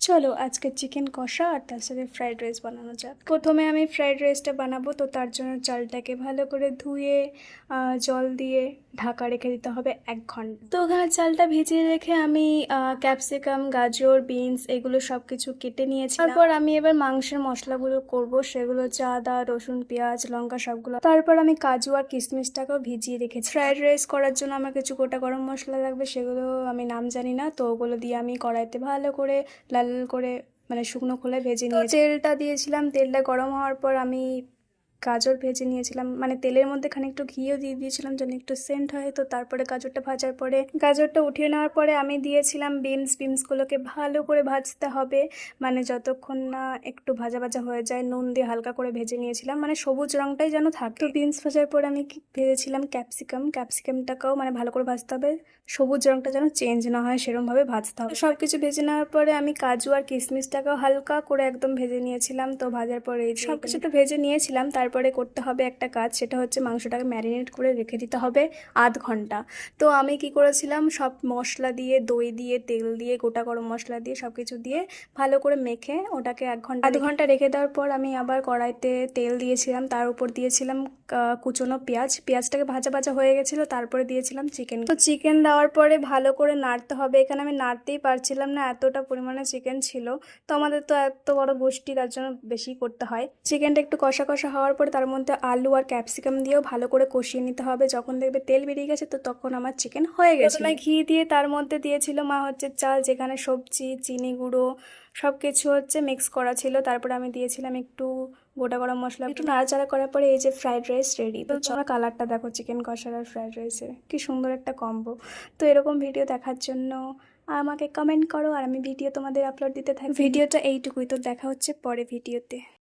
চলো আজকে চিকেন কষা আর তার সাথে ফ্রাইড রাইস বানানো যাক। প্রথমে আমি ফ্রাইড রাইসটা বানাবো, তো তার জন্য চালটাকে ভালো করে ধুয়ে জল দিয়ে ঢাকা রেখে দিতে হবে 1 ঘন্টা। তো ওখানে চালটা ভিজিয়ে রেখে আমি ক্যাপসিকাম, গাজর, বিনস এগুলো সব কিছু কেটে নিয়েছি। তারপর আমি এবার মাংসের মশলাগুলো করব, সেগুলো হচ্ছে আদা, রসুন, পেঁয়াজ, লঙ্কা সবগুলো। তারপর আমি কাজু আর কিশমিশটাকেও ভিজিয়ে রেখেছি। ফ্রাইড রাইস করার জন্য আমার কিছু গোটা গরম মশলা লাগবে, সেগুলো আমি নাম জানি না, তো ওগুলো দিয়ে আমি কড়াইতে ভালো করে লাল লাল করে মানে শুকনো খোলায় ভেজে নিয়ে তেলটা দিয়েছিলাম। তেলটা গরম হওয়ার পর আমি গাজর ভেজে নিয়েছিলাম, মানে তেলের মধ্যে খানিকটা ঘিও দিয়ে দিয়েছিলাম যেন একটু সেন্ট হয়। তো তারপরে গাজরটা ভাজার পরে গাজরটা উঠিয়ে নেওয়ার পরে আমি দিয়েছিলাম বিনসগুলোকে ভালো করে ভাজতে হবে, মানে যতক্ষণ না একটু ভাজা ভাজা হয়ে যায়। নুন দিয়ে হালকা করে ভেজে নিয়েছিলাম, মানে সবুজ রঙটাই যেন থাকে। তো বিনস ভাজার পরে আমি ভেজেছিলাম ক্যাপসিকামটাকেও মানে ভালো করে ভাজতে হবে, সবুজ রঙটা যেন চেঞ্জ না হয় সেরকমভাবে ভাজতে হবে। সব কিছু ভেজে নেওয়ার পরে আমি কাজু আর কিশমিশটাকেও হালকা করে একদম ভেজে নিয়েছিলাম। তো ভাজার পরে সব কিছু তো ভেজে নিয়েছিলাম। তারপরে করতে হবে একটা কাজ, সেটা হচ্ছে মাংসটাকে ম্যারিনেট করে রেখে দিতে হবে 1/2 ঘন্টা। তো আমি কি করেছিলাম, সব মশলা দিয়ে, দই দিয়ে, তেল দিয়ে, গোটা গরম মশলা দিয়ে সব কিছু দিয়ে ভালো করে মেখে ওটাকে 1 ঘন্টা রেখে দেওয়ার পর আমি আবার কড়াইতে তেল দিয়েছিলাম, তার উপর দিয়েছিলাম কুচনো পেঁয়াজটাকে ভাজা ভাজা হয়ে গেছিলো। তারপরে দিয়েছিলাম চিকেন। তো চিকেন দেওয়ার পরে ভালো করে নাড়তে হবে। এখানে আমি নাড়তেই পারছিলাম না, এতটা পরিমাণে চিকেন ছিল। তো আমাদের তো এত বড় গোষ্ঠী, তার জন্য বেশি করতে হয়। চিকেনটা একটু কষা কষা হওয়ার পরে তার মধ্যে আলু আর ক্যাপসিকাম দিয়েও ভালো করে কষিয়ে নিতে হবে। যখন দেখবে তেল বেরিয়ে গেছে, তো তখন আমার চিকেন হয়ে গেছে। প্রথমে ঘি দিয়ে তার মধ্যে দিয়েছিল মা হচ্ছে চাল, যেখানে সবজি, চিনি গুঁড়ো সব কিছু হচ্ছে মিক্স করা ছিল। তারপরে আমি দিয়েছিলাম একটু গোটা গরম মশলা। একটু নাড়াচাড়া করার পরে এই যে ফ্রাইড রাইস রেডি। তো তোমরা কালারটা দেখো, চিকেন কষার আর ফ্রাইড রাইসের কি সুন্দর একটা কম্বো। তো এরকম ভিডিও দেখার জন্য আমাকে কমেন্ট করো আর আমি ভিডিও তোমাদের আপলোড দিতে থাকি। ভিডিওটা এইটুকুই, তো দেখা হচ্ছে পরে ভিডিওতে।